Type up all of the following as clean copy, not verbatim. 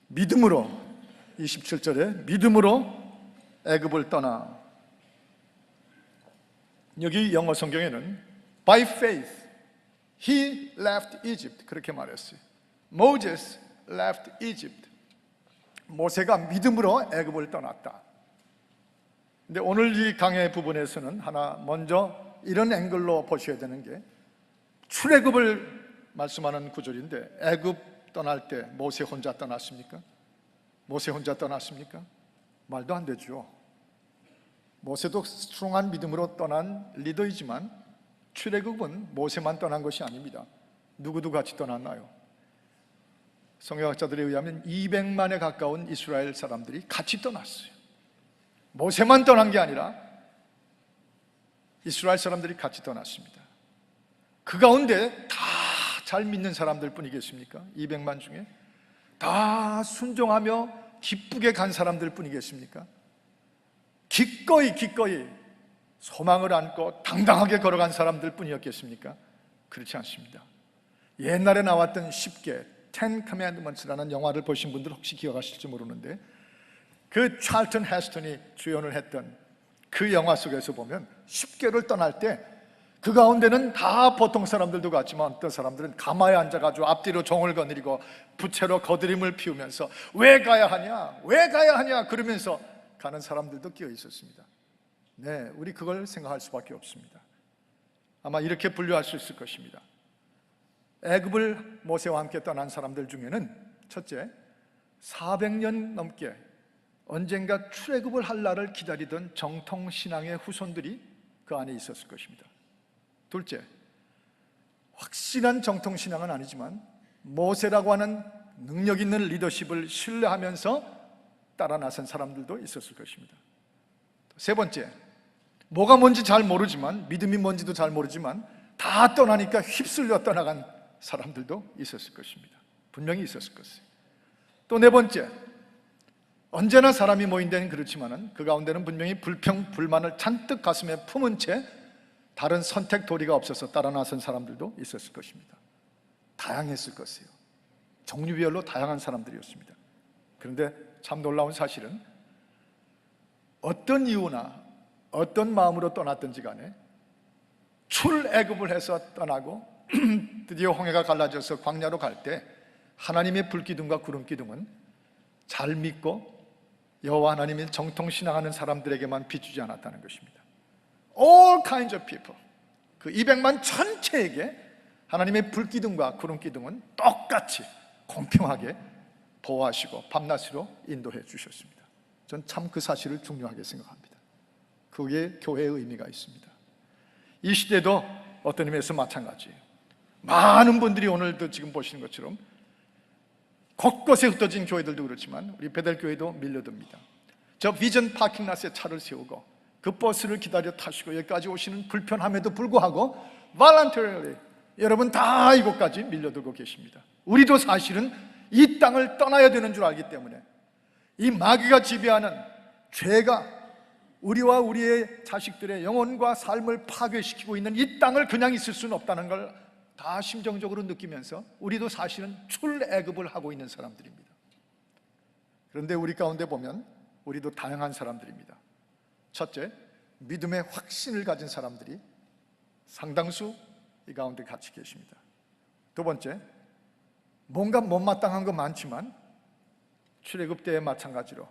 믿음으로, 27절에 믿음으로 애굽을 떠나. 여기 영어 성경에는 By faith he left Egypt 그렇게 말했어요. Moses left Egypt. 모세가 믿음으로 애굽을 떠났다. 근데 오늘 이 강의 부분에서는 하나 먼저 이런 앵글로 보셔야 되는 게, 출애굽을 말씀하는 구절인데 애굽 떠날 때 모세 혼자 떠났습니까? 모세 혼자 떠났습니까? 말도 안 되죠. 모세도 스트롱한 믿음으로 떠난 리더이지만 출애굽은 모세만 떠난 것이 아닙니다. 누구도 같이 떠났나요? 성경학자들에 의하면 200만에 가까운 이스라엘 사람들이 같이 떠났어요. 모세만 떠난 게 아니라 이스라엘 사람들이 같이 떠났습니다. 그 가운데 다 잘 믿는 사람들 뿐이겠습니까? 200만 중에 다 순종하며 기쁘게 간 사람들 뿐이겠습니까? 기꺼이 소망을 안고 당당하게 걸어간 사람들 뿐이었겠습니까? 그렇지 않습니다. 옛날에 나왔던 10개 Ten Commandments라는 영화를 보신 분들 혹시 기억하실지 모르는데, 그 찰튼 헤스턴이 주연을 했던 그 영화 속에서 보면 10개를 떠날 때 그 가운데는 다 보통 사람들도 같지만 어떤 사람들은 가마에 앉아가지고 앞뒤로 종을 거느리고 부채로 거드림을 피우면서 왜 가야 하냐 그러면서 가는 사람들도 끼어 있었습니다. 네, 우리 그걸 생각할 수밖에 없습니다. 아마 이렇게 분류할 수 있을 것입니다. 애굽을 모세와 함께 떠난 사람들 중에는 첫째, 400년 넘게 언젠가 출애굽을 할 날을 기다리던 정통신앙의 후손들이 그 안에 있었을 것입니다. 둘째, 확실한 정통신앙은 아니지만 모세라고 하는 능력 있는 리더십을 신뢰하면서 따라 나선 사람들도 있었을 것입니다. 세 번째, 뭐가 뭔지 잘 모르지만, 믿음이 뭔지도 잘 모르지만 다 떠나니까 휩쓸려 떠나간 사람들도 있었을 것입니다. 분명히 있었을 것이에요. 또 네 번째, 언제나 사람이 모인 데는 그렇지만은 그 가운데는 분명히 불평, 불만을 잔뜩 가슴에 품은 채 다른 선택 도리가 없어서 따라 나선 사람들도 있었을 것입니다. 다양했을 것이에요. 종류별로 다양한 사람들이었습니다. 그런데 참 놀라운 사실은 어떤 이유나 어떤 마음으로 떠났든지 간에 출애굽을 해서 떠나고 드디어 홍해가 갈라져서 광야로 갈 때 하나님의 불기둥과 구름기둥은 잘 믿고 여호와 하나님의 정통신앙하는 사람들에게만 비추지 않았다는 것입니다. All kinds of people, 그 200만 전체에게 하나님의 불기둥과 구름기둥은 똑같이 공평하게 보호하시고 밤낮으로 인도해 주셨습니다. 전 참 그 사실을 중요하게 생각합니다. 그게 교회의 의미가 있습니다. 이 시대도 어떤 의미에서 마찬가지예요. 많은 분들이 오늘도 지금 보시는 것처럼 곳곳에 흩어진 교회들도 그렇지만 우리 베델교회도 밀려듭니다. 저 비전 파킹랏에 차를 세우고 그 버스를 기다려 타시고 여기까지 오시는 불편함에도 불구하고 voluntarily 여러분 다 이곳까지 밀려들고 계십니다. 우리도 사실은 이 땅을 떠나야 되는 줄 알기 때문에, 이 마귀가 지배하는 죄가 우리와 우리의 자식들의 영혼과 삶을 파괴시키고 있는 이 땅을 그냥 있을 수는 없다는 걸 다 심정적으로 느끼면서 우리도 사실은 출애굽을 하고 있는 사람들입니다. 그런데 우리 가운데 보면 우리도 다양한 사람들입니다. 첫째, 믿음의 확신을 가진 사람들이 상당수 이 가운데 같이 계십니다. 두 번째, 뭔가 못마땅한 거 많지만 출애굽 때에 마찬가지로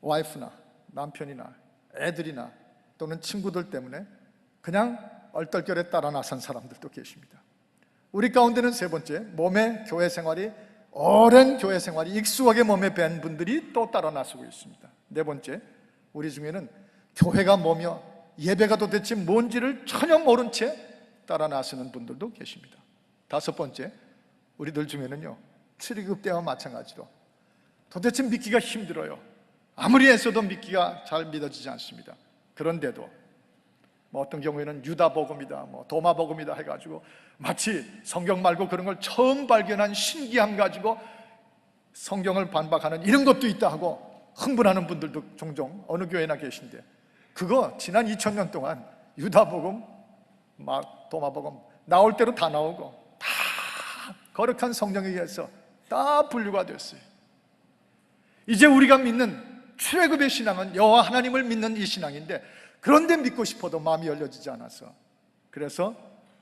와이프나 남편이나 애들이나 또는 친구들 때문에 그냥 얼떨결에 따라 나선 사람들도 계십니다. 우리 가운데는 세 번째, 몸의 교회 생활이 오랜 교회 생활이 익숙하게 몸에 밴 분들이 또 따라 나서고 있습니다. 네 번째, 우리 중에는 교회가 뭐며 예배가 도대체 뭔지를 전혀 모른 채 따라 나서는 분들도 계십니다. 다섯 번째, 우리들 중에는요, 출애굽 때와 마찬가지로 도대체 믿기가 힘들어요. 아무리 애써도 믿기가 잘 믿어지지 않습니다. 그런데도 어떤 경우에는 유다복음이다, 도마복음이다 해가지고 마치 성경 말고 그런 걸 처음 발견한 신기함 가지고 성경을 반박하는 이런 것도 있다 하고 흥분하는 분들도 종종 어느 교회나 계신데, 그거 지난 2000년 동안 유다복음, 도마복음 나올 대로 다 나오고 다 거룩한 성경에 의해서 다 분류가 됐어요. 이제 우리가 믿는 출애굽의 신앙은 여호와 하나님을 믿는 이 신앙인데, 그런데 믿고 싶어도 마음이 열려지지 않아서, 그래서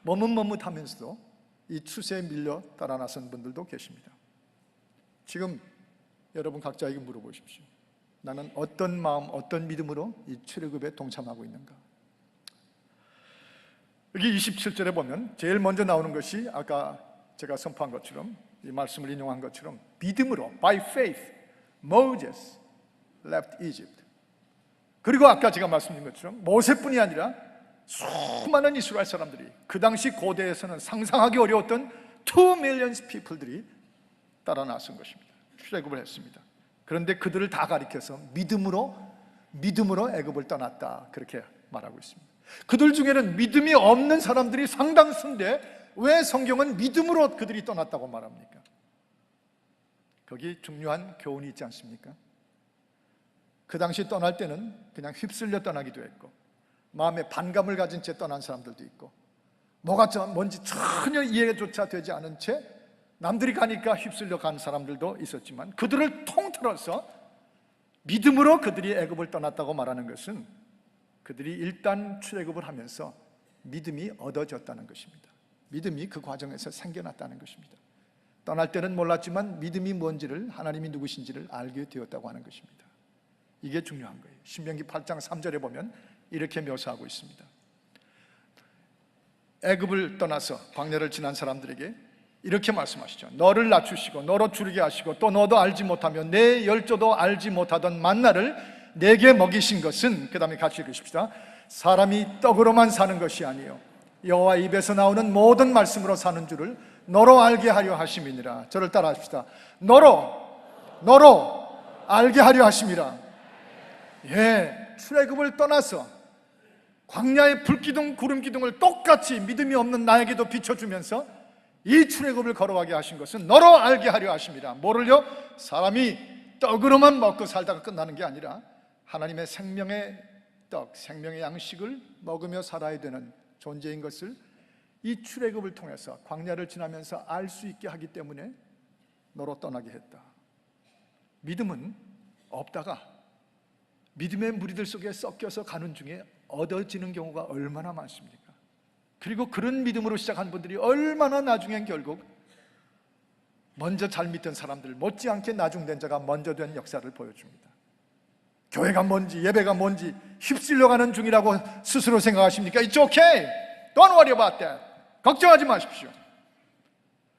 머뭇머뭇하면서도 이 추세에 밀려 따라 나선 분들도 계십니다. 지금 여러분 각자에게 물어보십시오. 나는 어떤 마음, 어떤 믿음으로 이 출애굽에 동참하고 있는가? 여기 27절에 보면 제일 먼저 나오는 것이 아까 제가 선포한 것처럼, 이 말씀을 인용한 것처럼, 믿음으로 by faith Moses left Egypt. 그리고 아까 제가 말씀드린 것처럼 모세뿐이 아니라 수많은 이스라엘 사람들이, 그 당시 고대에서는 상상하기 어려웠던 2 million people들이 따라 나선 것입니다. 출애굽을 했습니다. 그런데 그들을 다 가리켜서 믿음으로 애굽을 떠났다, 그렇게 말하고 있습니다. 그들 중에는 믿음이 없는 사람들이 상당수인데 왜 성경은 믿음으로 그들이 떠났다고 말합니까? 거기 중요한 교훈이 있지 않습니까? 그 당시 떠날 때는 그냥 휩쓸려 떠나기도 했고, 마음에 반감을 가진 채 떠난 사람들도 있고, 뭐가 뭔지 전혀 이해조차 되지 않은 채 남들이 가니까 휩쓸려 간 사람들도 있었지만, 그들을 통틀어서 믿음으로 그들이 애굽을 떠났다고 말하는 것은 그들이 일단 출애굽을 하면서 믿음이 얻어졌다는 것입니다. 믿음이 그 과정에서 생겨났다는 것입니다. 떠날 때는 몰랐지만 믿음이 뭔지를, 하나님이 누구신지를 알게 되었다고 하는 것입니다. 이게 중요한 거예요. 신명기 8장 3절에 보면 이렇게 묘사하고 있습니다. 애굽을 떠나서 광야를 지난 사람들에게 이렇게 말씀하시죠. 너를 낮추시고 너로 주르게 하시고 또 너도 알지 못하며 내 열조도 알지 못하던 만나를 내게 먹이신 것은, 그 다음에 같이 읽으십시다. 사람이 떡으로만 사는 것이 아니요 여호와 입에서 나오는 모든 말씀으로 사는 줄을 너로 알게 하려 하심이니라. 저를 따라 하십시다. 너로 알게 하려 하심이라. 예, 출애굽을 떠나서 광야의 불기둥 구름기둥을 똑같이 믿음이 없는 나에게도 비춰주면서 이 출애굽을 걸어가게 하신 것은 너로 알게 하려 하심이라. 뭐를요? 사람이 떡으로만 먹고 살다가 끝나는 게 아니라 하나님의 생명의 떡, 생명의 양식을 먹으며 살아야 되는 존재인 것을 이 출애굽을 통해서 광야를 지나면서 알 수 있게 하기 때문에 너로 떠나게 했다. 믿음은 없다가 믿음의 무리들 속에 섞여서 가는 중에 얻어지는 경우가 얼마나 많습니까? 그리고 그런 믿음으로 시작한 분들이 얼마나 나중엔 결국 먼저 잘 믿던 사람들 못지않게 나중된 자가 먼저 된 역사를 보여줍니다. 교회가 뭔지 예배가 뭔지 휩쓸려가는 중이라고 스스로 생각하십니까? It's okay. Don't worry about that. 걱정하지 마십시오.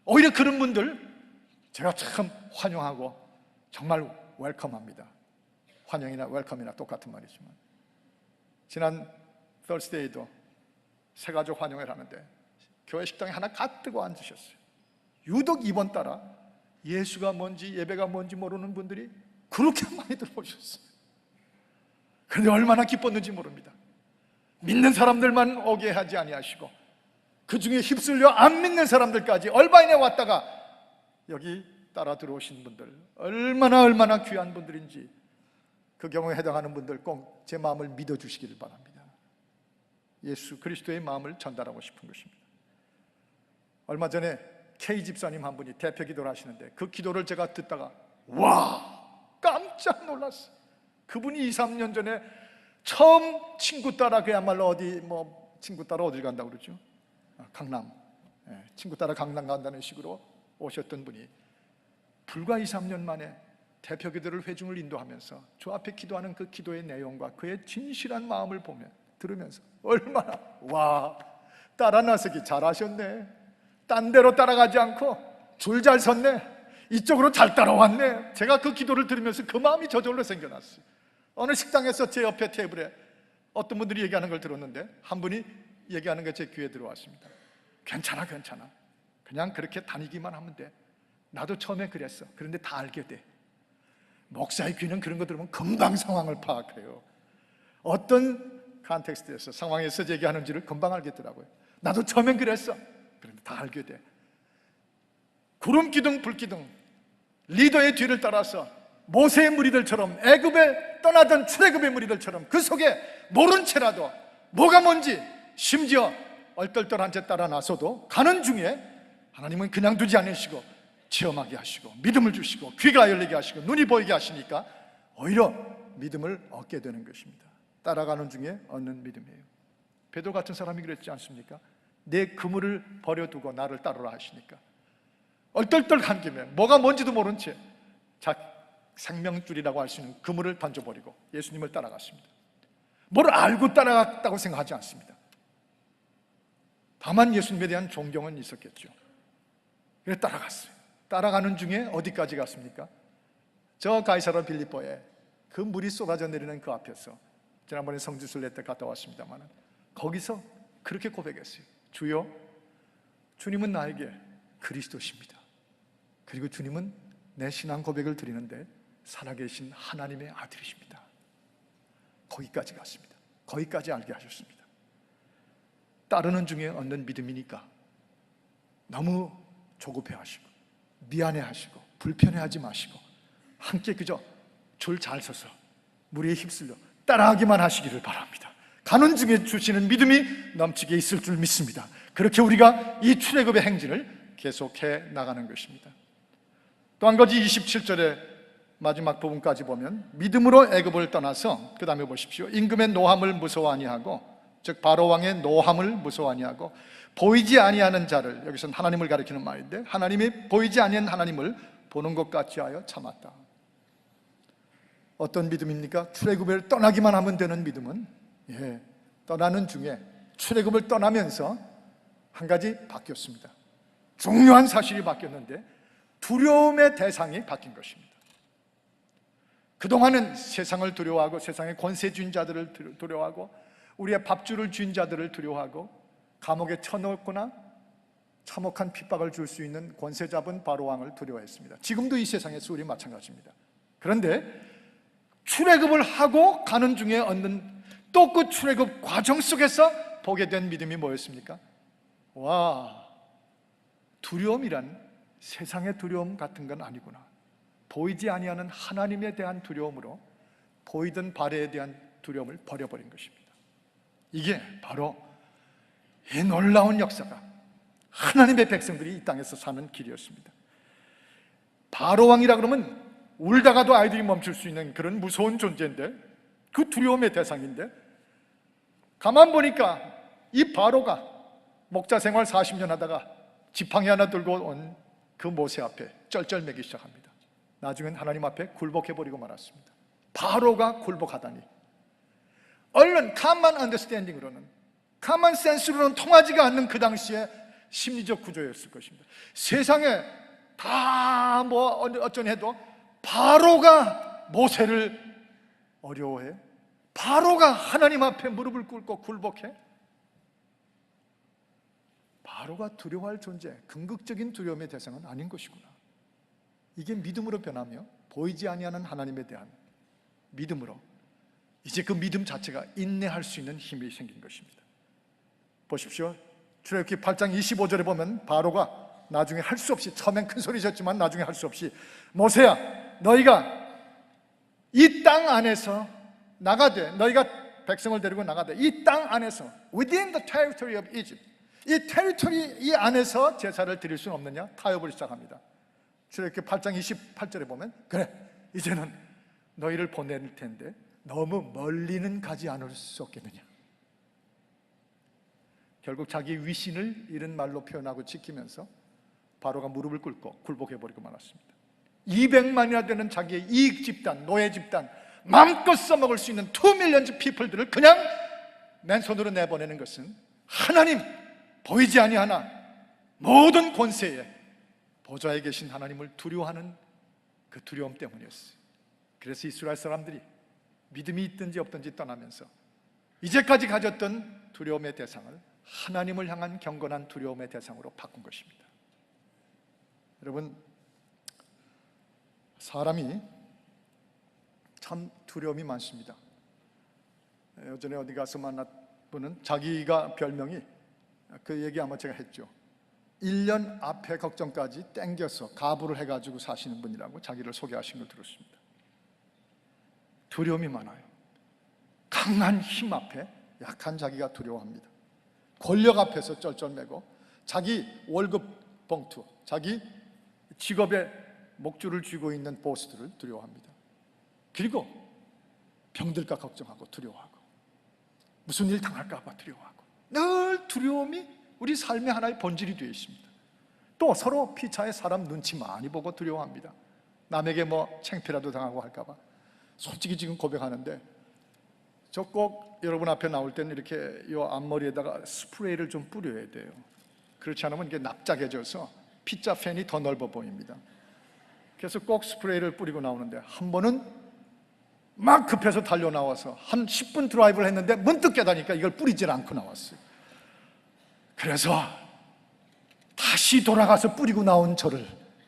오히려 그런 분들 제가 참 환영하고 정말 웰컴합니다. 환영이나 웰컴이나 똑같은 말이지만, 지난 Thursday도 새가족 환영을 하는데 교회 식당에 하나 가뜨고 앉으셨어요. 유독 이번 달아 예수가 뭔지 예배가 뭔지 모르는 분들이 그렇게 많이 들어오셨어요. 그런데 얼마나 기뻤는지 모릅니다. 믿는 사람들만 오게 하지 아니하시고 그 중에 휩쓸려 안 믿는 사람들까지 얼바인에 왔다가 여기 따라 들어오신 분들 얼마나 귀한 분들인지, 그 경우에 해당하는 분들 꼭 제 마음을 믿어주시기를 바랍니다. 예수 그리스도의 마음을 전달하고 싶은 것입니다. 얼마 전에 K 집사님 한 분이 대표 기도를 하시는데 그 기도를 제가 듣다가 와, 깜짝 놀랐어요. 그분이 2, 3년 전에 처음 친구 따라, 그야말로 어디 친구 따라 어딜 간다고 그러죠? 강남. 친구 따라 강남 간다는 식으로 오셨던 분이 불과 2, 3년 만에 대표 기도를 회중을 인도하면서 저 앞에 기도하는 그 기도의 내용과 그의 진실한 마음을 들으면서 얼마나 와, 따라 나서기 잘하셨네. 딴 데로 따라가지 않고 줄 잘 섰네. 이쪽으로 잘 따라왔네. 제가 그 기도를 들으면서 그 마음이 저절로 생겨났어요. 어느 식당에서 제 옆에 테이블에 어떤 분들이 얘기하는 걸 들었는데 한 분이 얘기하는 게 제 귀에 들어왔습니다. 괜찮아. 그냥 그렇게 다니기만 하면 돼. 나도 처음에 그랬어. 그런데 다 알게 돼. 목사의 귀는 그런 거 들으면 금방 상황을 파악해요. 어떤 컨텍스트에서 상황에서 얘기하는지를 금방 알겠더라고요. 나도 처음엔 그랬어. 그런데 다 알게 돼. 구름기둥 불기둥 리더의 뒤를 따라서 모세의 무리들처럼 애굽에 떠나던 출애굽의 무리들처럼 그 속에 모른 채라도 뭐가 뭔지 심지어 얼떨떨한 채 따라 나서도 가는 중에 하나님은 그냥 두지 않으시고 체험하게 하시고 믿음을 주시고 귀가 열리게 하시고 눈이 보이게 하시니까 오히려 믿음을 얻게 되는 것입니다. 따라가는 중에 얻는 믿음이에요. 베드로 같은 사람이 그랬지 않습니까? 내 그물을 버려두고 나를 따르라 하시니까 얼떨떨한 김에 뭐가 뭔지도 모른 채 생명줄이라고 할 수 있는 그물을 던져버리고 예수님을 따라갔습니다. 뭘 알고 따라갔다고 생각하지 않습니다. 다만 예수님에 대한 존경은 있었겠죠. 그래서 따라갔어요. 따라가는 중에 어디까지 갔습니까? 저 가이사라 빌립보에 그 물이 쏟아져 내리는 그 앞에서, 지난번에 성지순례 때 갔다 왔습니다만 거기서 그렇게 고백했어요. 주여, 주님은 나에게 그리스도십니다. 그리고 주님은 내 신앙 고백을 드리는데 살아계신 하나님의 아들이십니다. 거기까지 갔습니다. 거기까지 알게 하셨습니다. 따르는 중에 얻는 믿음이니까 너무 조급해하시고 미안해하시고 불편해하지 마시고 함께 그저 줄 잘 서서 무리에 휩쓸려 따라하기만 하시기를 바랍니다. 가는 중에 주시는 믿음이 넘치게 있을 줄 믿습니다. 그렇게 우리가 이 출애굽의 행진을 계속해 나가는 것입니다. 또 한 가지 27절의 마지막 부분까지 보면 믿음으로 애굽을 떠나서 그 다음에 보십시오. 임금의 노함을 무서워 아니하고, 즉 바로 왕의 노함을 무서워 아니하고 보이지 아니하는 자를, 여기서는 하나님을 가리키는 말인데 하나님이 보이지 아니한 하나님을 보는 것 같이 하여 참았다. 어떤 믿음입니까? 출애굽을 떠나기만 하면 되는 믿음은, 떠나는 중에 출애굽을 떠나면서 한 가지 바뀌었습니다. 중요한 사실이 바뀌었는데 두려움의 대상이 바뀐 것입니다. 그동안은 세상을 두려워하고 세상의 권세 쥔 자들을 두려워하고 우리의 밥줄을 쥔 자들을 두려워하고 감옥에 쳐넣거나 참혹한 핍박을 줄 수 있는 권세 잡은 바로왕을 두려워했습니다. 지금도 이 세상에서 우리 마찬가지입니다. 그런데 출애굽을 하고 가는 중에 얻는, 또 그 출애굽 과정 속에서 보게 된 믿음이 뭐였습니까? 두려움이란 세상의 두려움 같은 건 아니구나. 보이지 아니하는 하나님에 대한 두려움으로 보이던 바레에 대한 두려움을 버려버린 것입니다. 이게 바로 이 놀라운 역사가 하나님의 백성들이 이 땅에서 사는 길이었습니다. 바로왕이라 그러면 울다가도 아이들이 멈출 수 있는 그런 무서운 존재인데, 그 두려움의 대상인데, 가만 보니까 이 바로가 목자 생활 40년 하다가 지팡이 하나 들고 온 그 모세 앞에 쩔쩔매기 시작합니다. 나중엔 하나님 앞에 굴복해버리고 말았습니다. 바로가 굴복하다니, 얼른 common understanding으로는, common sense로는 통하지가 않는 그 당시에 심리적 구조였을 것입니다. 세상에 다 어쩌니 해도 바로가 모세를 어려워해? 바로가 하나님 앞에 무릎을 꿇고 굴복해? 바로가 두려워할 존재, 궁극적인 두려움의 대상은 아닌 것이구나. 이게 믿음으로 변하며 보이지 아니하는 하나님에 대한 믿음으로 이제 그 믿음 자체가 인내할 수 있는 힘이 생긴 것입니다. 보십시오. 출애굽기 8장 25절에 보면 바로가 나중에 할 수 없이, 처음엔 큰 소리셨지만 나중에 할 수 없이, 모세야, 너희가 이 땅 안에서 나가되, 너희가 백성을 데리고 나가되 이 땅 안에서, within the territory of Egypt, 이 테리토리 이 안에서 제사를 드릴 수는 없느냐? 타협을 시작합니다. 출애굽기 8장 28절에 보면, 그래, 이제는 너희를 보낼 텐데 너무 멀리는 가지 않을 수 없겠느냐? 결국 자기 위신을 이런 말로 표현하고 지키면서 바로가 무릎을 꿇고 굴복해버리고 말았습니다. 200만이나 되는 자기의 이익 집단, 노예 집단, 마음껏 써먹을 수 있는 2 million people들을 그냥 맨손으로 내보내는 것은 하나님, 보이지 아니하나 모든 권세에 보좌에 계신 하나님을 두려워하는 그 두려움 때문이었어요. 그래서 이스라엘 사람들이 믿음이 있든지 없든지 떠나면서 이제까지 가졌던 두려움의 대상을 하나님을 향한 경건한 두려움의 대상으로 바꾼 것입니다. 여러분, 사람이 참 두려움이 많습니다. 예전에 어디 가서 만났분은 자기가 별명이, 그 얘기 아마 제가 했죠. 1년 앞에 걱정까지 땡겨서 가부를 해가지고 사시는 분이라고 자기를 소개하신 걸 들었습니다. 두려움이 많아요. 강한 힘 앞에 약한 자기가 두려워합니다. 권력 앞에서 쩔쩔매고 자기 월급 봉투, 자기 직업에 목줄을 쥐고 있는 보스들을 두려워합니다. 그리고 병들까 걱정하고 두려워하고 무슨 일 당할까 봐 두려워하고 늘 두려움이 우리 삶의 하나의 본질이 되어 있습니다. 또 서로 피차에 사람 눈치 많이 보고 두려워합니다. 남에게 뭐 창피라도 당하고 할까 봐. 솔직히 지금 고백하는데 저 꼭 여러분 앞에 나올 때는 이렇게 요 앞머리에다가 스프레이를 좀 뿌려야 돼요. 그렇지 않으면 이게 납작해져서 피자 팬이 더 넓어 보입니다. 그래서 꼭 스프레이를 뿌리고 나오는데 한 번은 막 급해서 달려 나와서 한 10분 드라이브를 했는데 문득 깨다니까 이걸 뿌리질 않고 나왔어요. 그래서 다시 돌아가서 뿌리고 나온 저를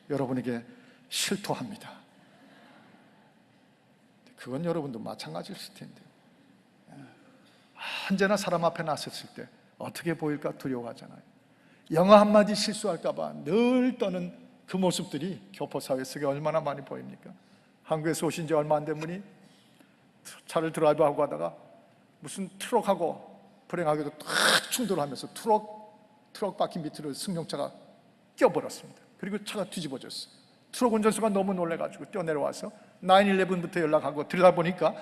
여러분에게 실토합니다. 그건 여러분도 마찬가지일 텐데요. 언제나 사람 앞에 나섰을 때 어떻게 보일까 두려워하잖아요. 영어 한마디 실수할까 봐 늘 떠는 그 모습들이 교포사회 속에 얼마나 많이 보입니까? 한국에서 오신 지 얼마 안 된 분이 차를 드라이브하고 하다가 무슨 트럭하고 불행하게도 탁 충돌하면서 트럭 바퀴 밑으로 승용차가 껴버렸습니다. 그리고 차가 뒤집어졌어요. 트럭 운전수가 너무 놀래가지고 뛰어내려와서 911부터 연락하고 들여다보니까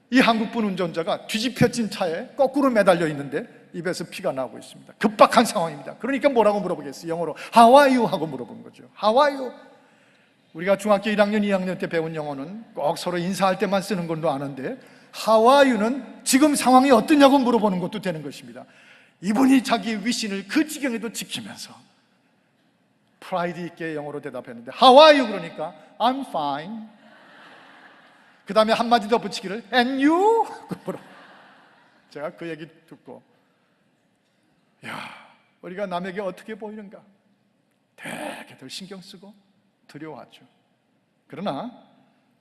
이 한국분 운전자가 뒤집혀진 차에 거꾸로 매달려 있는데 입에서 피가 나오고 있습니다. 급박한 상황입니다. 그러니까 뭐라고 물어보겠어요? 영어로 How are you? 하고 물어본 거죠. How are you? 우리가 중학교 1학년, 2학년 때 배운 영어는 꼭 서로 인사할 때만 쓰는 걸로 아는데 How are you는 지금 상황이 어떠냐고 물어보는 것도 되는 것입니다. 이분이 자기 위신을 그 지경에도 지키면서 프라이드 있게 영어로 대답했는데 How are you? 그러니까 I'm fine. 그 다음에 한마디 더 붙이기를 And you? 제가 그 얘기 듣고 우리가 남에게 어떻게 보이는가 되게들 신경 쓰고 두려워하죠. 그러나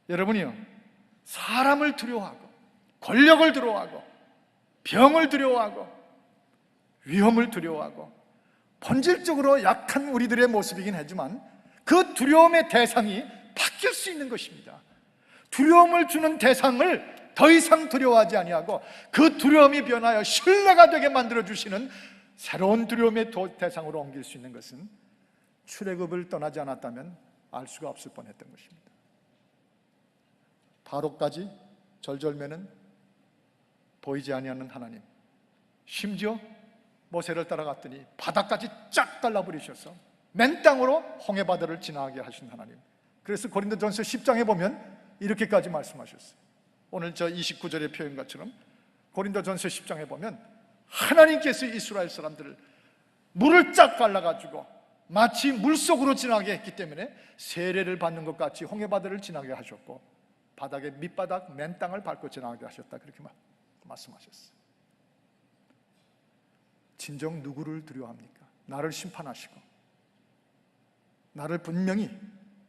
여러분이요, 사람을 두려워하고 권력을 두려워하고 병을 두려워하고 위험을 두려워하고 본질적으로 약한 우리들의 모습이긴 하지만 그 두려움의 대상이 바뀔 수 있는 것입니다. 두려움을 주는 대상을 더 이상 두려워하지 아니하고 그 두려움이 변하여 신뢰가 되게 만들어주시는 새로운 두려움의 대상으로 옮길 수 있는 것은 출애굽을 떠나지 않았다면 알 수가 없을 뻔했던 것입니다. 바로까지 절절매는 보이지 아니하는 하나님, 심지어 모세를 따라갔더니 바다까지 쫙 갈라버리셔서 맨 땅으로 홍해바다를 지나게 하신 하나님. 그래서 고린도전서 10장에 보면 이렇게까지 말씀하셨어요. 오늘 저 29절의 표현것처럼 고린도전서 10장에 보면 하나님께서 이스라엘 사람들을 물을 쫙 갈라가지고 마치 물속으로 지나게 했기 때문에 세례를 받는 것 같이 홍해바다를 지나게 하셨고 바닥의 밑바닥 맨 땅을 밟고 지나게 하셨다, 그렇게 말씀하셨어요. 진정 누구를 두려워합니까? 나를 심판하시고 나를 분명히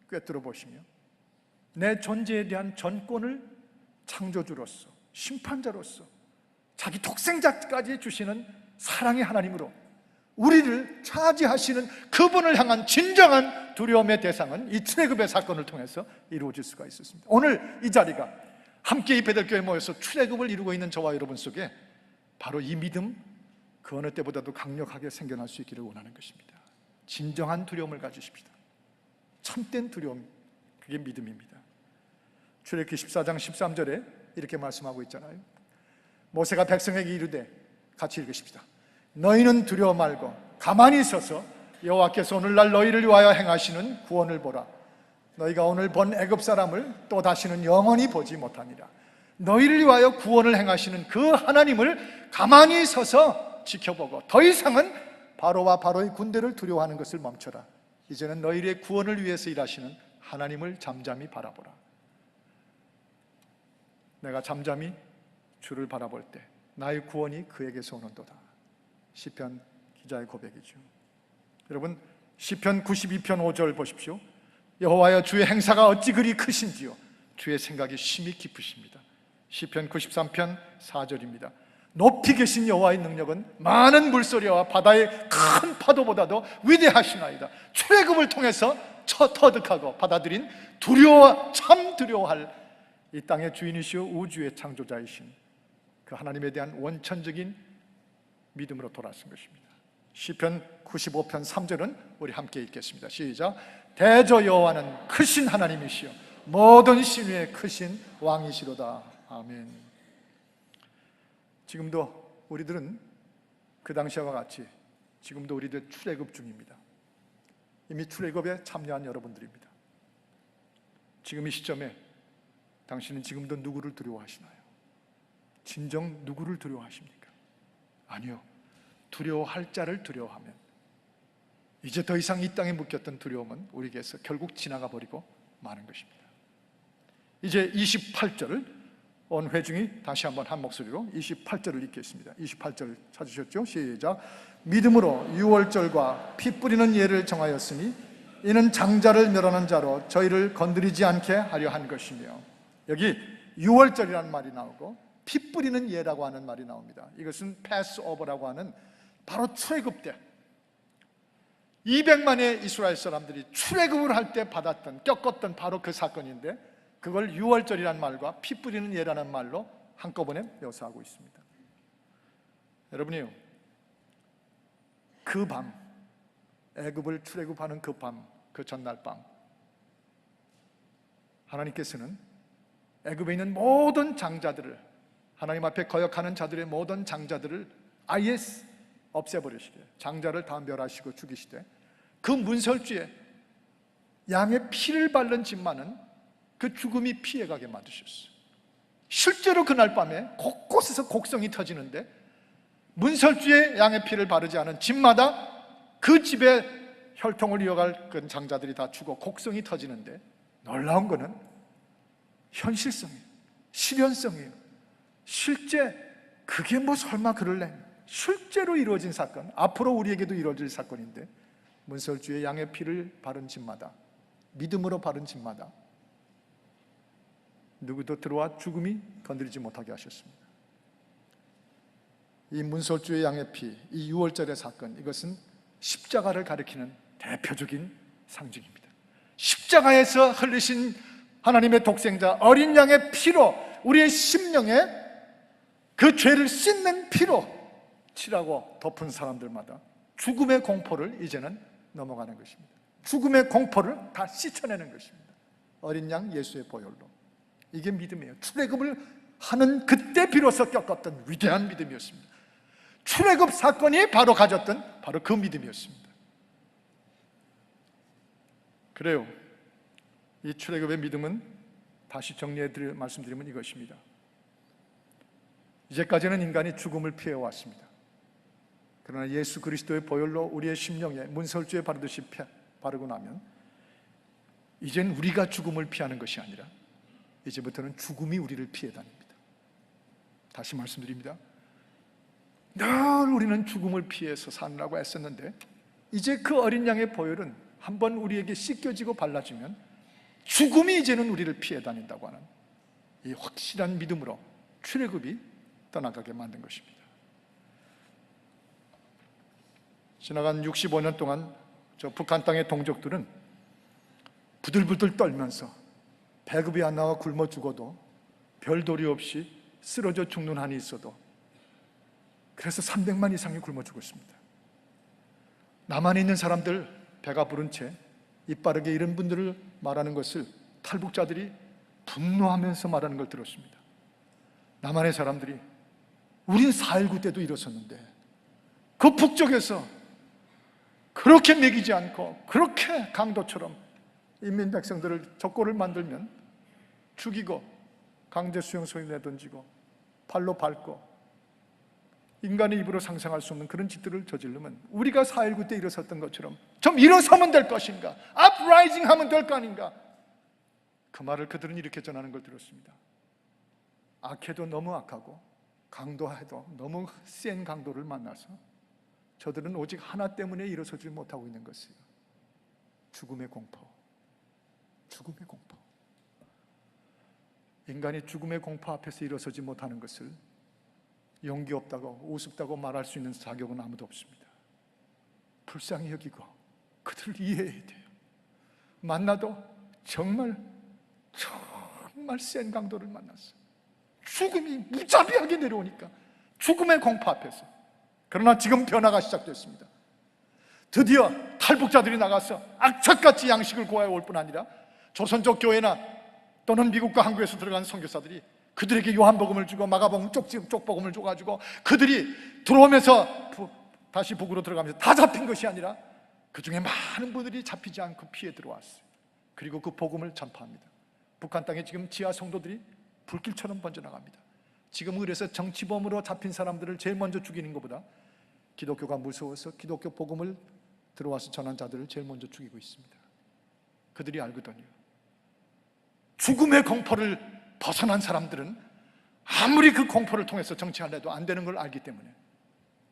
꿰뚫어 보시며 내 존재에 대한 전권을 창조주로서 심판자로서 자기 독생자까지 주시는 사랑의 하나님으로 우리를 차지하시는 그분을 향한 진정한 두려움의 대상은 이 출애굽의 사건을 통해서 이루어질 수가 있었습니다. 오늘 이 자리가 함께 이 베델교회에 모여서 출애굽을 이루고 있는 저와 여러분 속에 바로 이 믿음, 그 어느 때보다도 강력하게 생겨날 수 있기를 원하는 것입니다. 진정한 두려움을 가지십시다. 참된 두려움, 그게 믿음입니다. 출애굽기 14장 13절에 이렇게 말씀하고 있잖아요. 모세가 백성에게 이르되, 같이 읽으십시다. 너희는 두려워 말고 가만히 서서 여호와께서 오늘날 너희를 위하여 행하시는 구원을 보라. 너희가 오늘 본 애굽 사람을 또 다시는 영원히 보지 못하니라. 너희를 위하여 구원을 행하시는 그 하나님을 가만히 서서 지켜보고 더 이상은 바로와 바로의 군대를 두려워하는 것을 멈춰라. 이제는 너희의 구원을 위해서 일하시는 하나님을 잠잠히 바라보라. 내가 잠잠히 주를 바라볼 때 나의 구원이 그에게서 오는도다. 시편 기자의 고백이죠. 여러분, 시편 92편 5절 보십시오. 여호와여, 주의 행사가 어찌 그리 크신지요, 주의 생각이 심히 깊으십니다. 시편 93편 4절입니다. 높이 계신 여호와의 능력은 많은 물소리와 바다의 큰 파도보다도 위대하시나이다. 출애굽을 통해서 터득하고 받아들인 참 두려워할 이 땅의 주인이시오 우주의 창조자이신 그 하나님에 대한 원천적인 믿음으로 돌아선 것입니다. 시편 95편 3절은 우리 함께 읽겠습니다. 시작. 대저 여호와는 크신 하나님이시여 모든 신위의 크신 왕이시로다. 아멘. 지금도 우리들은 그 당시와 같이 지금도 우리들 출애굽 중입니다. 이미 출애굽에 참여한 여러분들입니다. 지금 이 시점에 당신은 지금도 누구를 두려워하시나요? 진정 누구를 두려워하십니까? 아니요. 두려워할 자를 두려워하면 이제 더 이상 이 땅에 묶였던 두려움은 우리에게서 결국 지나가 버리고 마는 것입니다. 이제 28절을 온 회중이 다시 한번 한 목소리로 28절을 읽겠습니다. 28절 찾으셨죠? 시작. 믿음으로 유월절과 피 뿌리는 예를 정하였으니 이는 장자를 멸하는 자로 저희를 건드리지 않게 하려 한 것이며, 여기 유월절이라는 말이 나오고 피 뿌리는 예라고 하는 말이 나옵니다. 이것은 패스오버라고 하는 바로 출애굽 때 200만의 이스라엘 사람들이 출애굽을 할 때 받았던, 겪었던 바로 그 사건인데, 그걸 유월절이라는 말과 피 뿌리는 예라는 말로 한꺼번에 묘사하고 있습니다. 여러분이요, 그 밤, 애굽을 출애굽하는 그 밤, 그 전날 밤, 하나님께서는 애굽에 있는 모든 장자들을, 하나님 앞에 거역하는 자들의 모든 장자들을 아예 없애버리시게, 장자를 다 멸하시고 죽이시되, 그 문설주에 양의 피를 바른 집만은 그 죽음이 피해가게 만드셨어요. 실제로 그날 밤에 곳곳에서 곡성이 터지는데, 문설주에 양의 피를 바르지 않은 집마다 그 집에 혈통을 이어갈 그 장자들이 다 죽어 곡성이 터지는데, 놀라운 거는 현실성이에요. 실현성이에요. 실제 그게 뭐 설마 그럴래? 실제로 이루어진 사건, 앞으로 우리에게도 이루어질 사건인데, 문설주에 양의 피를 바른 집마다, 믿음으로 바른 집마다 누구도 들어와 죽음이 건드리지 못하게 하셨습니다. 이 문설주의 양의 피, 이 유월절의 사건, 이것은 십자가를 가리키는 대표적인 상징입니다. 십자가에서 흘리신 하나님의 독생자 어린 양의 피로 우리의 심령에 그 죄를 씻는 피로 칠하고 덮은 사람들마다 죽음의 공포를 이제는 넘어가는 것입니다. 죽음의 공포를 다 씻어내는 것입니다. 어린 양 예수의 보혈로. 이게 믿음이에요. 출애굽을 하는 그때 비로소 겪었던 위대한 믿음이었습니다. 출애굽 사건이 바로 가졌던 바로 그 믿음이었습니다. 그래요. 이 출애굽의 믿음은 다시 말씀드리면 이것입니다. 이제까지는 인간이 죽음을 피해왔습니다. 그러나 예수 그리스도의 보혈로 우리의 심령에 문설주에 바르듯이 바르고 나면 이젠 우리가 죽음을 피하는 것이 아니라 이제부터는 죽음이 우리를 피해 다닙니다. 다시 말씀드립니다. 늘 우리는 죽음을 피해서 사느라고 애썼는데, 이제 그 어린 양의 보혈은 한번 우리에게 씻겨지고 발라지면 죽음이 이제는 우리를 피해 다닌다고 하는 이 확실한 믿음으로 출애굽이 떠나가게 만든 것입니다. 지나간 65년 동안 저 북한 땅의 동족들은 부들부들 떨면서 배급이 안 나와 굶어 죽어도 별도리 없이 쓰러져 죽는 한이 있어도, 그래서 300만 이상이 굶어 죽었습니다. 남한에 있는 사람들 배가 부른 채 이빠르게 이런 분들을 말하는 것을 탈북자들이 분노하면서 말하는 걸 들었습니다. 남한의 사람들이 우린 4.19 때도 일었었는데 그 북쪽에서 그렇게 먹이지 않고 그렇게 강도처럼 인민 백성들을 적골을 만들면 죽이고 강제 수용소에 내던지고 발로 밟고 인간의 입으로 상상할 수 없는 그런 짓들을 저지르면 우리가 4.19 때 일어섰던 것처럼 좀 일어서면 될 것인가, 업라이징 하면 될 거 아닌가, 그 말을 그들은 이렇게 전하는 걸 들었습니다. 악해도 너무 악하고 강도해도 너무 센 강도를 만나서 저들은 오직 하나 때문에 일어서지 못하고 있는 것이에요. 죽음의 공포. 죽음의 공포. 인간이 죽음의 공포 앞에서 일어서지 못하는 것을 용기 없다고, 우습다고 말할 수 있는 자격은 아무도 없습니다. 불쌍히 여기고 그들을 이해해야 돼요. 만나도 정말 센 강도를 만났어요. 죽음이 무자비하게 내려오니까 죽음의 공포 앞에서. 그러나 지금 변화가 시작됐습니다. 드디어 탈북자들이 나가서 악착같이 양식을 구하여 올 뿐 아니라 조선족 교회나 또는 미국과 한국에서 들어간 선교사들이 그들에게 요한복음을 주고 마가복음 쪽복음을 줘가지고 그들이 들어오면서 다시 북으로 들어가면서 다 잡힌 것이 아니라 그 중에 많은 분들이 잡히지 않고 피해 들어왔어요. 그리고 그 복음을 전파합니다. 북한 땅에 지금 지하 성도들이 불길처럼 번져나갑니다. 지금 그래서 정치범으로 잡힌 사람들을 제일 먼저 죽이는 것보다 기독교가 무서워서 기독교 복음을 들어와서 전한 자들을 제일 먼저 죽이고 있습니다. 그들이 알거든요. 죽음의 공포를 벗어난 사람들은 아무리 그 공포를 통해서 정치하려도 안 되는 걸 알기 때문에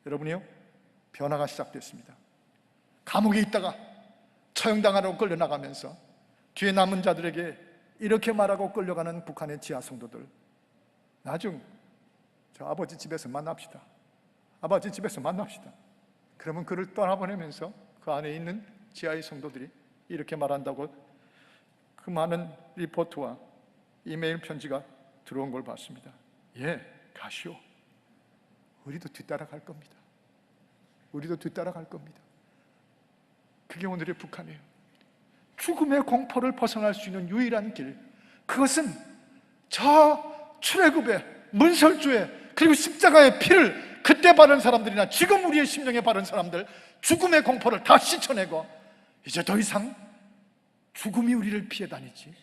여러분이요, 변화가 시작됐습니다. 감옥에 있다가 처형당하러 끌려나가면서 뒤에 남은 자들에게 이렇게 말하고 끌려가는 북한의 지하 성도들, 나중 저 아버지 집에서 만납시다. 아버지 집에서 만납시다. 그러면 그를 떠나보내면서 그 안에 있는 지하의 성도들이 이렇게 말한다고 그 많은 리포트와 이메일 편지가 들어온 걸 봤습니다. 예, 가시오. 우리도 뒤따라갈 겁니다. 우리도 뒤따라갈 겁니다. 그게 오늘의 북한이에요. 죽음의 공포를 벗어날 수 있는 유일한 길, 그것은 저 출애굽의 문설주의 그리고 십자가의 피를 그때 바른 사람들이나 지금 우리의 심령에 바른 사람들, 죽음의 공포를 다 씻어내고 이제 더 이상 죽음이 우리를 피해 다니지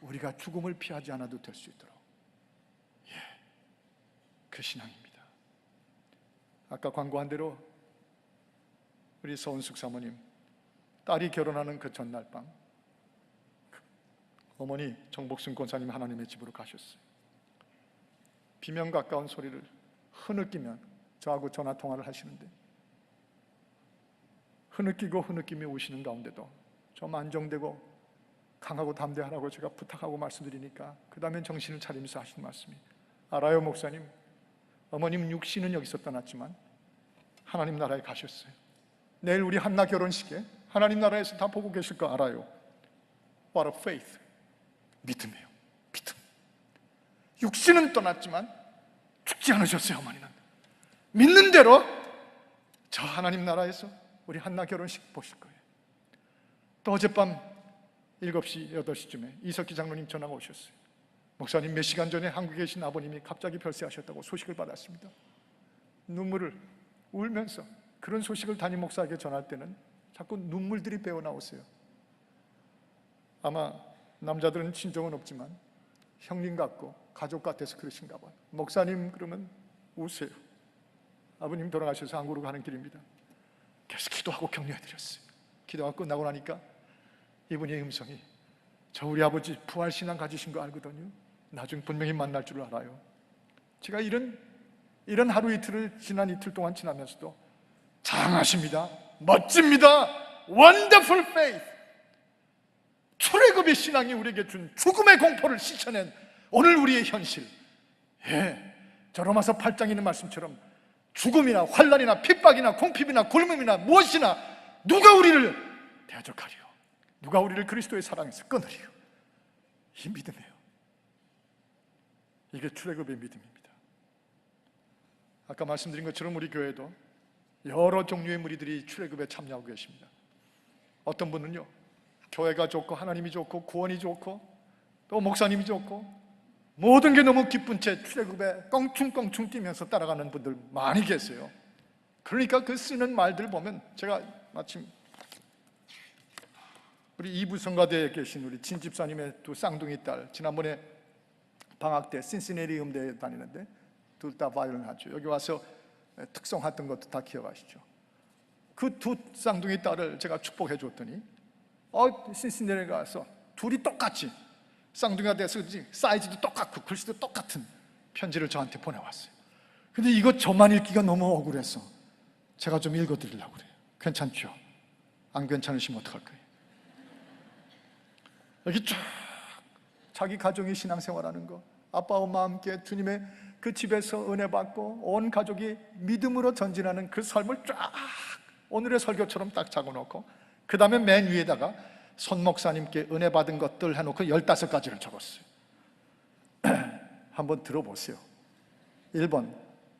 우리가 죽음을 피하지 않아도 될 수 있도록, 그 신앙입니다. 아까 광고한 대로 우리 서은숙 사모님 딸이 결혼하는 그 전날 밤 어머니 정복순 권사님 하나님의 집으로 가셨어요. 비명 가까운 소리를 흐느끼며 저하고 전화 통화를 하시는데 흐느끼고 흐느끼며 우시는 가운데도 좀 안정되고 강하고 담대하라고 제가 부탁하고 말씀드리니까 그 다음엔 정신을 차리면서 하신 말씀이, 알아요 목사님, 어머님 육신은 여기서 떠났지만 하나님 나라에 가셨어요. 내일 우리 한나 결혼식에 하나님 나라에서 다 보고 계실 거 알아요. What a faith. 믿음이에요. 믿음. 육신은 떠났지만 죽지 않으셨어요. 어머니는 믿는 대로 저 하나님 나라에서 우리 한나 결혼식 보실 거예요. 또 어젯밤 7시, 8시쯤에 이석기 장로님 전화가 오셨어요. 목사님, 몇 시간 전에 한국에 계신 아버님이 갑자기 별세하셨다고 소식을 받았습니다. 눈물을 울면서, 그런 소식을 담임 목사에게 전할 때는 자꾸 눈물들이 배어 나오세요. 아마 남자들은 친정은 없지만 형님 같고 가족 같아서 그러신가 봐요. 목사님 그러면 우세요. 아버님 돌아가셔서 한국으로 가는 길입니다. 계속 기도하고 격려해드렸어요. 기도가 끝나고 나니까 이분의 음성이, 저 우리 아버지 부활신앙 가지신 거 알거든요. 나중 분명히 만날 줄 알아요. 제가 이런 하루 이틀을 지난 이틀 동안 지나면서도 장하십니다, 멋집니다, 원더풀 페이스, 출애굽의 신앙이 우리에게 준 죽음의 공포를 씻어낸 오늘 우리의 현실. 저 로마서 8장에 있는 말씀처럼 죽음이나 환난이나 핍박이나 궁핍이나 굶음이나 무엇이나 누가 우리를 대적하리요, 누가 우리를 그리스도의 사랑에서 끊으리요. 이 믿음이에요. 이게 출애굽의 믿음입니다. 아까 말씀드린 것처럼 우리 교회도 여러 종류의 무리들이 출애굽에 참여하고 계십니다. 어떤 분은요, 교회가 좋고 하나님이 좋고 구원이 좋고 또 목사님이 좋고 모든 게 너무 기쁜 채 출애굽에 껑충껑충 뛰면서 따라가는 분들 많이 계세요. 그러니까 그 쓰는 말들 보면, 제가 마침 우리 이부성가대에 계신 우리 진 집사님의 두 쌍둥이 딸, 지난번에 방학 때 신시내리 음대에 다니는데 둘 다 바이올린 하죠. 여기 와서 특성했던 것도 다 기억하시죠? 그 두 쌍둥이 딸을 제가 축복해 줬더니 신시내리 가서 둘이 똑같이 쌍둥이가 돼서 사이즈도 똑같고 글씨도 똑같은 편지를 저한테 보내왔어요. 근데 이거 저만 읽기가 너무 억울해서 제가 좀 읽어드리려고 그래요. 괜찮죠? 안 괜찮으시면 어떡할 거예요? 여기 쫙 자기 가정이 신앙생활하는 거, 아빠 엄마 함께 주님의 그 집에서 은혜 받고 온 가족이 믿음으로 전진하는 그 삶을 쫙 오늘의 설교처럼 딱 적어놓고, 그 다음에 맨 위에다가 손 목사님께 은혜 받은 것들 해놓고 15가지를 적었어요. 한번 들어보세요. 1번,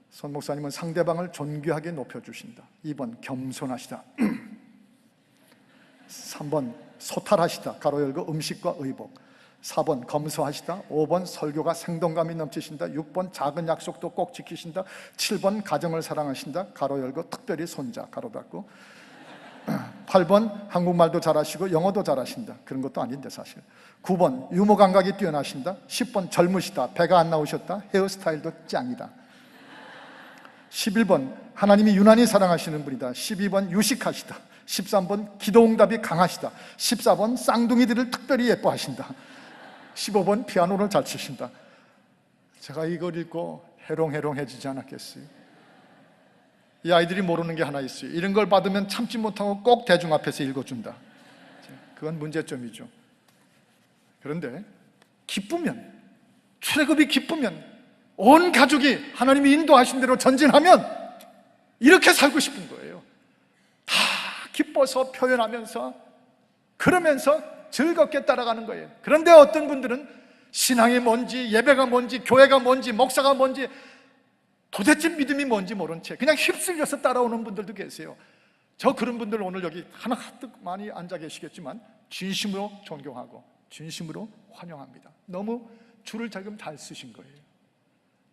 손 목사님은 상대방을 존귀하게 높여주신다. 2번, 겸손하시다. 3번 소탈하시다, 가로 열고 음식과 의복. 4번 검소하시다. 5번 설교가 생동감이 넘치신다. 6번 작은 약속도 꼭 지키신다. 7번 가정을 사랑하신다, 가로 열고 특별히 손자, 가로 닫고. 8번 한국말도 잘하시고 영어도 잘하신다. 그런 것도 아닌데 사실. 9번 유머 감각이 뛰어나신다. 10번 젊으시다, 배가 안 나오셨다, 헤어스타일도 짱이다. 11번 하나님이 유난히 사랑하시는 분이다. 12번 유식하시다. 13번 기도응답이 강하시다. 14번 쌍둥이들을 특별히 예뻐하신다. 15번 피아노를 잘 치신다. 제가 이걸 읽고 해롱해롱해지지 않았겠어요? 이 아이들이 모르는 게 하나 있어요. 이런 걸 받으면 참지 못하고 꼭 대중 앞에서 읽어준다. 그건 문제점이죠. 그런데 기쁘면, 출애굽이 기쁘면, 온 가족이 하나님이 인도하신 대로 전진하면 이렇게 살고 싶은 거예요. 다 기뻐서 표현하면서, 그러면서 즐겁게 따라가는 거예요. 그런데 어떤 분들은 신앙이 뭔지, 예배가 뭔지, 교회가 뭔지, 목사가 뭔지, 도대체 믿음이 뭔지 모른 채 그냥 휩쓸려서 따라오는 분들도 계세요. 저 그런 분들 오늘 여기 하나가득 많이 앉아 계시겠지만 진심으로 존경하고 진심으로 환영합니다. 너무 줄을 지금 잘 쓰신 거예요.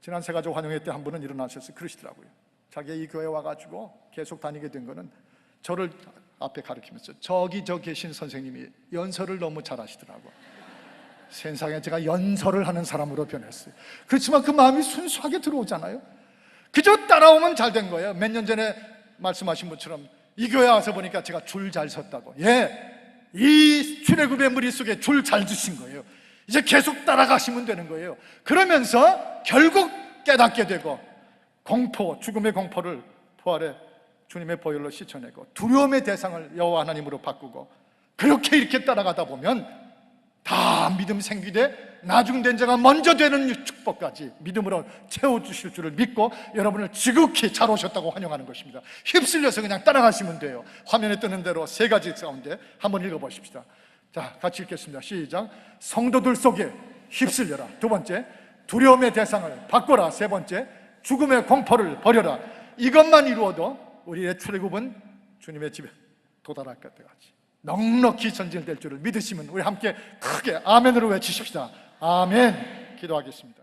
지난 새가족 환영회 때 한 분은 일어나셔서 그러시더라고요. 자기가 이 교회 와가지고 계속 다니게 된 거는 저를 앞에 가리키면서 저기 저 계신 선생님이 연설을 너무 잘하시더라고. 세상에 제가 연설을 하는 사람으로 변했어요. 그렇지만 그 마음이 순수하게 들어오잖아요. 그저 따라오면 잘 된 거예요. 몇 년 전에 말씀하신 것처럼 이 교회 와서 보니까 제가 줄 잘 섰다고. 예, 이 출애굽의 무리 속에 줄 잘 주신 거예요. 이제 계속 따라가시면 되는 거예요. 그러면서 결국 깨닫게 되고 공포, 죽음의 공포를 부활의 주님의 보혈로 씻어내고 두려움의 대상을 여호와 하나님으로 바꾸고 그렇게 이렇게 따라가다 보면 다 믿음 생기되 나중된 자가 먼저 되는 축복까지 믿음으로 채워주실 줄을 믿고 여러분을 지극히 잘 오셨다고 환영하는 것입니다. 휩쓸려서 그냥 따라가시면 돼요. 화면에 뜨는 대로 세 가지 가운데 한번 읽어보십시다. 자, 같이 읽겠습니다. 시작. 성도들 속에 휩쓸려라. 두 번째, 두려움의 대상을 바꿔라. 세 번째, 죽음의 공포를 버려라. 이것만 이루어도 우리의 출애굽은 주님의 집에 도달할 것 같이 넉넉히 전진될 줄을 믿으시면 우리 함께 크게 아멘으로 외치십시다. 아멘. 기도하겠습니다.